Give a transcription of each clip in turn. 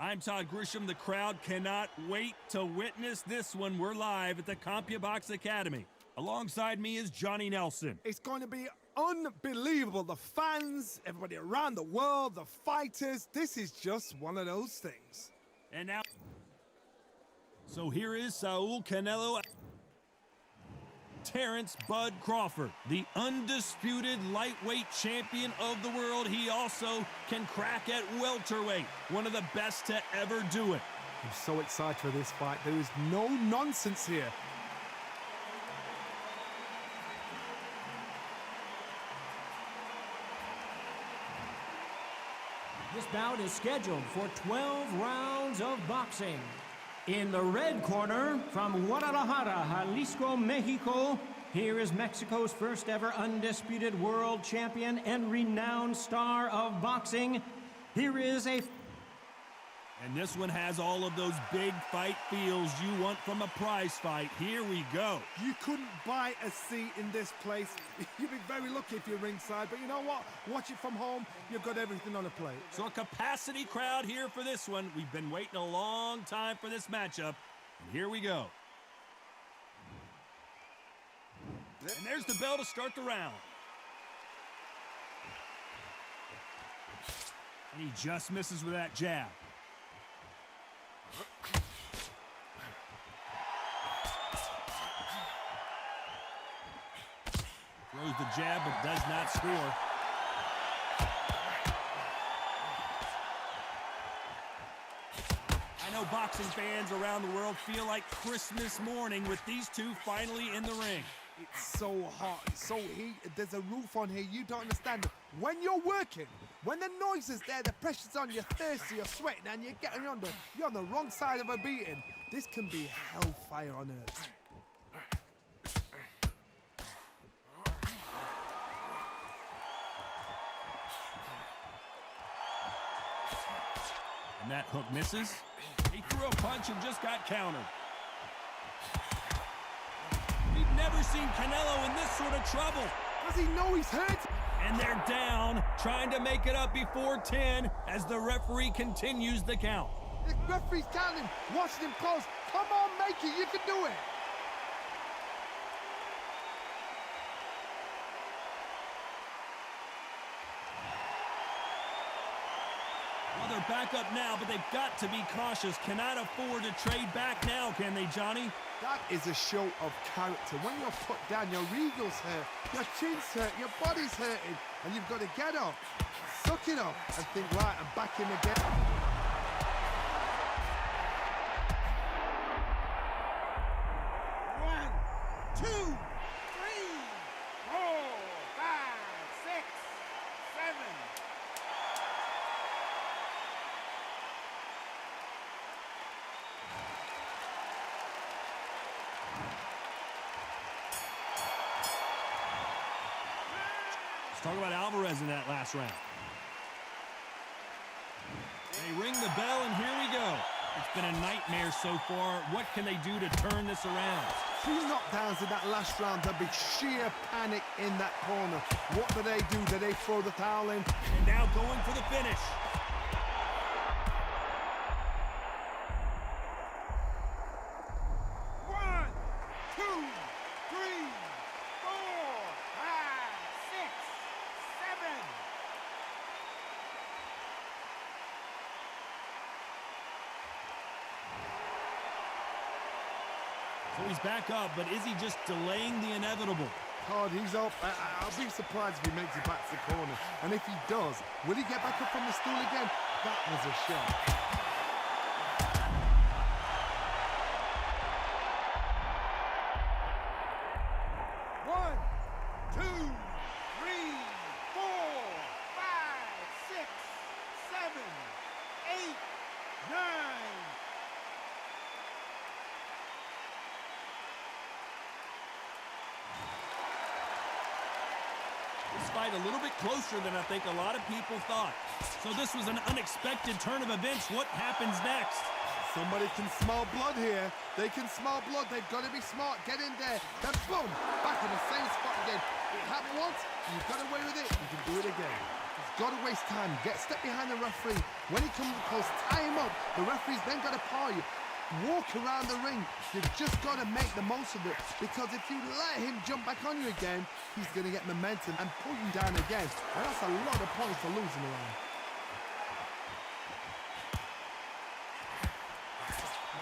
I'm Todd Grisham. The crowd cannot wait to witness this one. We're live at the CompuBox Academy. Alongside me is Johnny Nelson. It's going to be unbelievable. The fans, everybody around the world, the fighters. This is just one of those things. And now, so here is Saul Canelo, Terrance Bud Crawford, the undisputed lightweight champion of the world. He also can crack at welterweight, one of the best to ever do it. I'm so excited for this fight. There is no nonsense here. This bout is scheduled for 12 rounds of boxing. In the red corner, from Guadalajara, Jalisco, Mexico, here is Mexico's first ever undisputed world champion and renowned star of boxing. Here is a... And this one has all of those big fight feels you want from a prize fight. Here we go. You couldn't buy a seat in this place. You'd be very lucky if you're ringside, but you know what? Watch it from home. You've got everything on a plate. So a capacity crowd here for this one. We've been waiting a long time for this matchup, and here we go. And there's the bell to start the round. And he just misses with that jab. Throws the jab, but does not score. I know boxing fans around the world feel like Christmas morning with these two finally in the ring. It's so hot, it's so heated, there's a roof on here, you don't understand. When you're working, when the noise is there, the pressure's on, you're thirsty, you're sweating, and you're on the wrong side of a beating. This can be hellfire on earth. And that hook misses. He threw a punch and just got countered. We've never seen Canelo in this sort of trouble. Does he know he's hurt? And they're down, trying to make it up before 10 as the referee continues the count. The referee's counting, watching him close. Come on, make it, you can do it. Well, they're back up now, but they've got to be cautious. Cannot afford to trade back now, can they, Johnny? That is a show of character. When you're put down, your ego's hurt, your chin's hurt, your body's hurting, and you've got to get up, suck it up, and think, right, I'm back in again. One, two, three, 4, 5, 6, 7. Let's talk about Alvarez in that last round. They ring the bell, and here we go. It's been a nightmare so far. What can they do to turn this around? 2 knockdowns in that last round. There'll be sheer panic in that corner. What do? Do they throw the towel in? And now going for the finish. One, 2, 3, 4, 5, 6, 7. So he's back up, but is he just delaying the inevitable? Todd, he's up. I'll be surprised if he makes it back to the corner. And if he does, will he get back up from the stool again? That was a shot. One, 2, 3, 4, 5, 6, 7, 8, 9. This fight a little bit closer than I think a lot of people thought. So this was an unexpected turn of events. What happens next? Somebody can smell blood here. They can smell blood. They've got to be smart. Get in there. Then boom, back in the same spot again. It happened once. You got away with it. You can do it again. He's got to waste time. Step behind the referee. When he comes close, tie him up. The referee's then got to paw you. Walk around the ring. You've just got to make the most of it, because if you let him jump back on you again, he's going to get momentum and pull you down again. And that's a lot of points to losing around.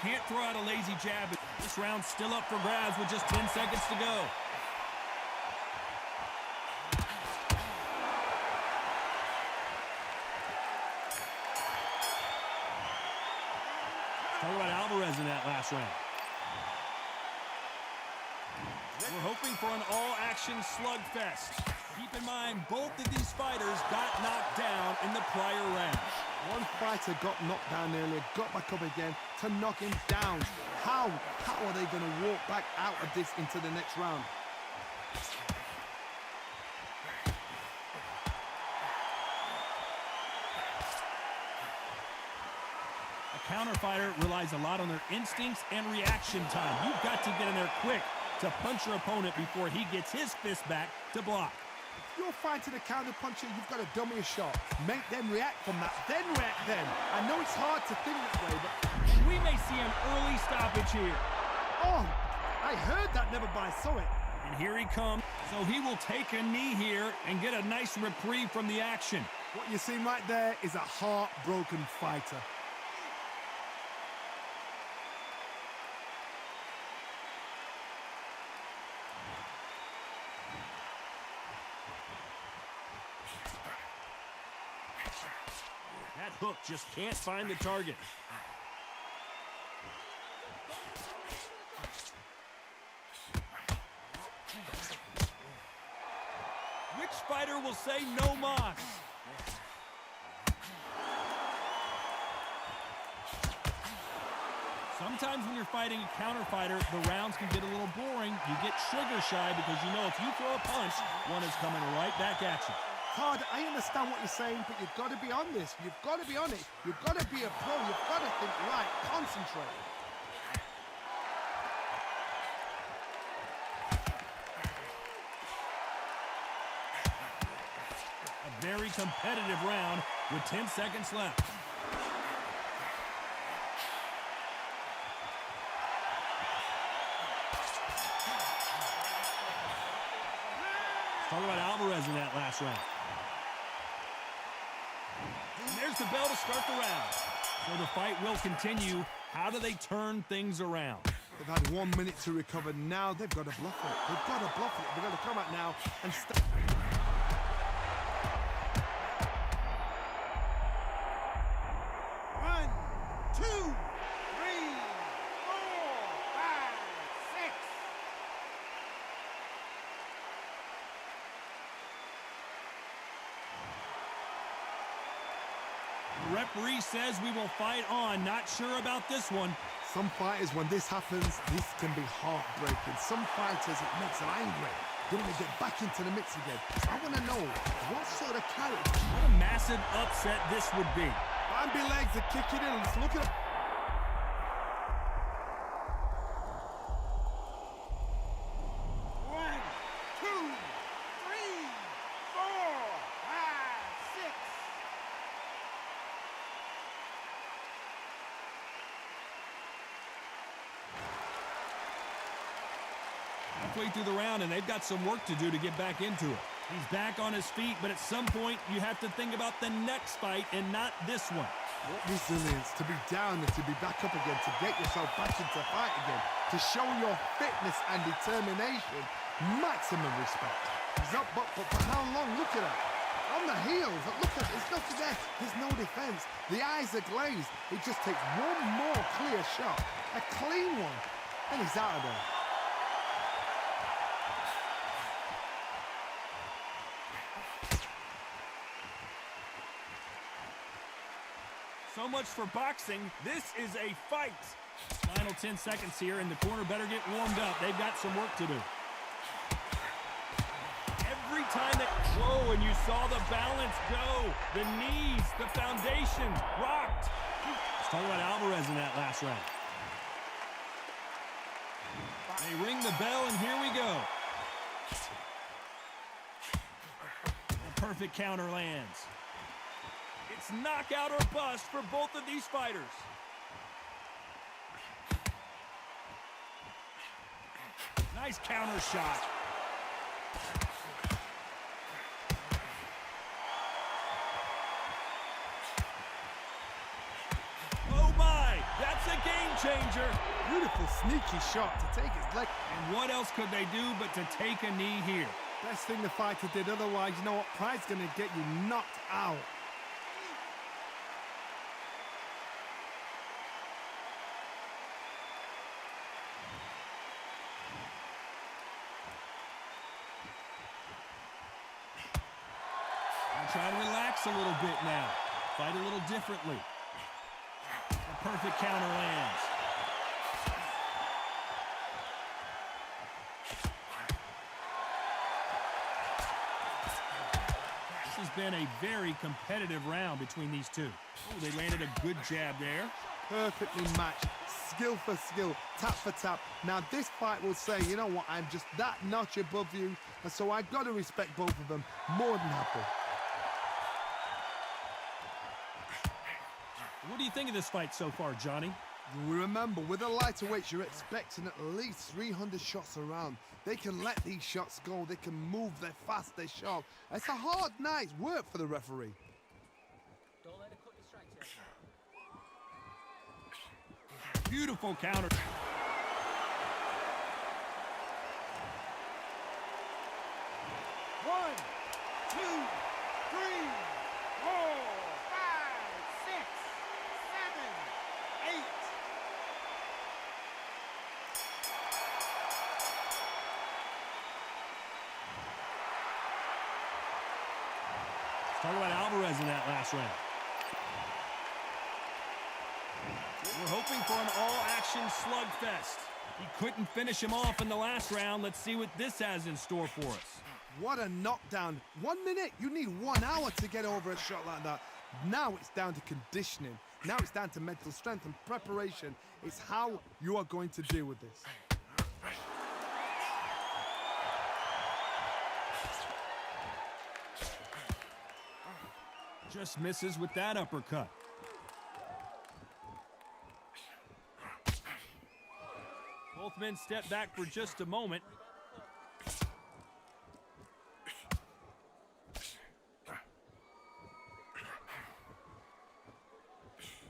Can't throw out a lazy jab. This round's still up for grabs with just 10 seconds to go. Talk about Alvarez in that last round. We're hoping for an all-action slugfest. Keep in mind, both of these fighters got knocked down in the prior round. One fighter got knocked down earlier, got back up again to knock him down. How are they going to walk back out of this into the next round? A counter fighter relies a lot on their instincts and reaction time. You've got to get in there quick to punch your opponent before he gets his fist back to block. If you're fighting a counter puncher, you've got to dummy a shot. Make them react from that, then react then. I know it's hard to think that way, but... And we may see an early stoppage here. Oh, I heard that, never by saw it. And here he comes. So he will take a knee here and get a nice reprieve from the action. What you're seeing right there is a heartbroken fighter. That hook just can't find the target. Which fighter will say no mas? Sometimes when you're fighting a counter fighter, the rounds can get a little boring. You get trigger shy because you know if you throw a punch, one is coming right back at you. Hard, I understand what you're saying, but you've got to be on this. You've got to be on it. You've got to be a pro. You've got to think right. Concentrate. A very competitive round with 10 seconds left. Talk about Alvarez in that last round. And there's the bell to start the round. So the fight will continue. How do they turn things around? They've had 1 minute to recover. Now they've got to bluff it. They've got to bluff it. They've got to come out now and start. Referee says we will fight on. Not sure about this one. Some fighters, when this happens, this can be heartbreaking. Some fighters, it makes them angry. They want to get back into the mix again. I want to know what sort of character. What a massive upset this would be. Bambi legs are kicking in. Let's look at it. Halfway through the round, and they've got some work to do to get back into it. He's back on his feet, but at some point, you have to think about the next fight and not this one. What resilience to be down and to be back up again, to get yourself back into fight again, to show your fitness and determination. Maximum respect. He's up, but for how long? Look at that. On the heels, look at it. There's nothing there. There's no defense. The eyes are glazed. It just takes one more clear shot, a clean one, and he's out of there. So much for boxing. This is a fight. Final 10 seconds here, and the corner better get warmed up. They've got some work to do. Every time that... Whoa, and you saw the balance go. The knees, the foundation, rocked. Let's talk about Alvarez in that last round. They ring the bell, and here we go. perfect counter lands. It's knockout or bust for both of these fighters. Nice counter shot. Oh my, that's a game changer. Beautiful sneaky shot to take his leg. And what else could they do but to take a knee here? Best thing the fighter did, otherwise, you know what? Pride's gonna get you knocked out. I'm trying to relax a little bit now. Fight a little differently. A perfect counter lands. This has been a very competitive round between these two. Oh, they landed a good jab there. Perfectly matched, skill for skill, tap for tap. Now this fight will say, you know what, I'm just that notch above you, and so I've got to respect both of them more than happy. What do you think of this fight so far, Johnny? Remember, with the lighterweights, you're expecting at least 300 shots around. They can let these shots go. They can move. They're fast. They're sharp. It's a hard night's work for the referee. Don't let it cut your strikes. Beautiful counter. One, two, three, 4, 5, 6, 7, 8. Talk about Alvarez in that last round. We're hoping for an all-action slugfest. He couldn't finish him off in the last round. Let's see what this has in store for us. What a knockdown. 1 minute, you need 1 hour to get over a shot like that. Now it's down to conditioning. Now it's down to mental strength and preparation. It's how you are going to deal with this. Just misses with that uppercut. Both men step back for just a moment.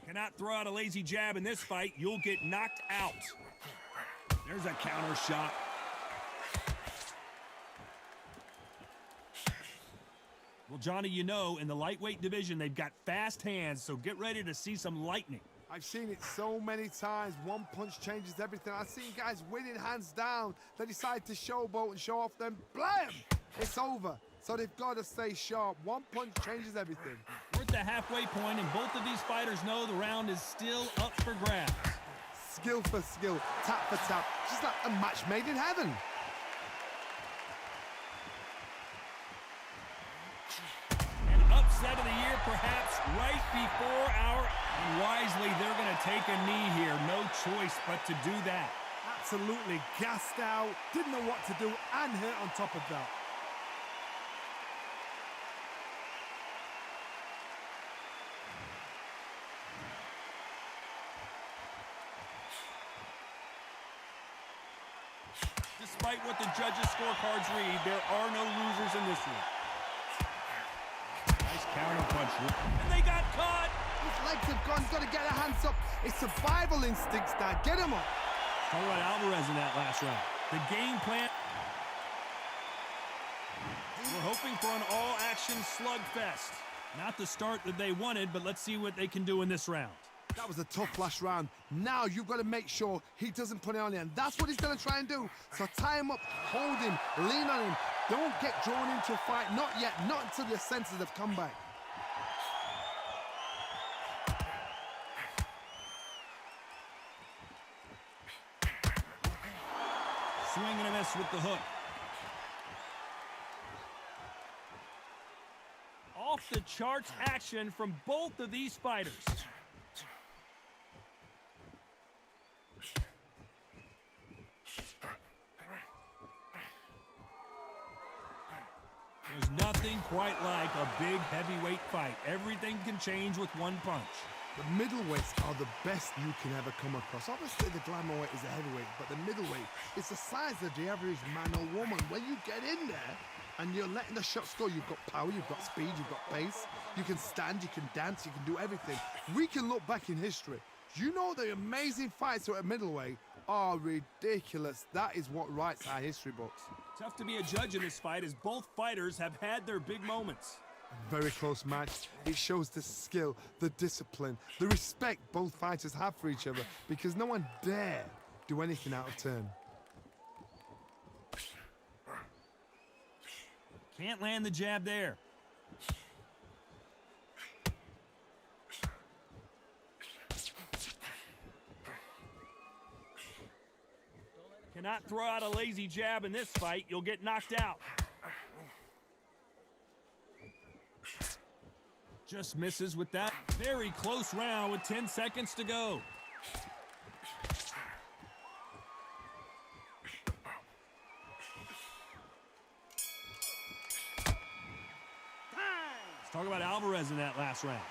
Cannot throw out a lazy jab in this fight. You'll get knocked out. There's a counter shot. Well, Johnny, you know, in the lightweight division, they've got fast hands, so get ready to see some lightning. I've seen it so many times. One punch changes everything. I've seen guys winning hands down. They decide to showboat and show off, then blam! It's over. So they've got to stay sharp. One punch changes everything. We're at the halfway point, and both of these fighters know the round is still up for grabs. Skill for skill, tap for tap, just like a match made in heaven. Upset of the year, perhaps, right before our... And wisely, they're going to take a knee here. No choice but to do that. Absolutely gassed out, didn't know what to do, and hurt on top of that. Despite what the judges' scorecards read, there are no losers in this one. Nice counter punch. And they got caught. His legs have gone. He's got to get a hands up. It's survival instincts now. Get him up. Talk about Alvarez in that last round. The game plan. We're hoping for an all-action slugfest. Not the start that they wanted, but let's see what they can do in this round. That was a tough last round. Now you've got to make sure he doesn't put it on you, and that's what he's going to try and do. So tie him up, hold him, lean on him. Don't get drawn into a fight. Not yet. Not until your senses have come back. Swing and a miss with the hook. Off the charts action from both of these fighters. There's nothing quite like a big heavyweight fight. Everything can change with one punch. The middleweights are the best you can ever come across. Obviously, the glamour weight is a heavyweight, but the middleweight is the size of the average man or woman. When you get in there and you're letting the shots go, you've got power, you've got speed, you've got pace. You can stand, you can dance, you can do everything. We can look back in history. You know the amazing fights at middleweight are ridiculous. That is what writes our history books. Tough to be a judge in this fight as both fighters have had their big moments. Very close match. It shows the skill, the discipline, the respect both fighters have for each other because no one dare do anything out of turn. Can't land the jab there. Cannot throw out a lazy jab in this fight. You'll get knocked out. Just misses with that. Very close round with 10 seconds to go. Let's talk about Alvarez in that last round.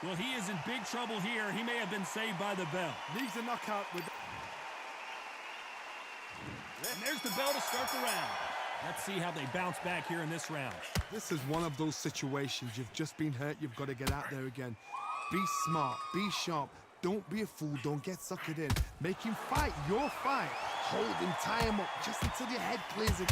Well, he is in big trouble here. He may have been saved by the bell. Needs a knockout with... And there's the bell to start the round. Let's see how they bounce back here in this round. This is one of those situations. You've just been hurt. You've got to get out there again. Be smart. Be sharp. Don't be a fool. Don't get suckered in. Make him fight your fight. Hold him. Tie him up just until your head clears it.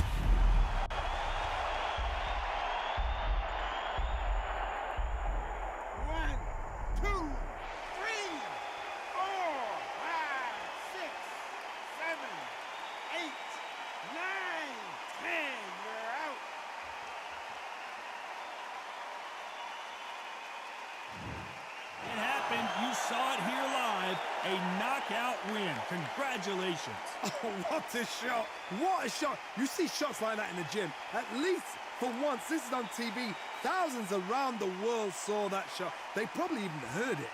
You saw it here live, a knockout win. Congratulations. Oh, what a shot. What a shot. You see shots like that in the gym. At least for once, this is on TV. Thousands around the world saw that shot. They probably even heard it.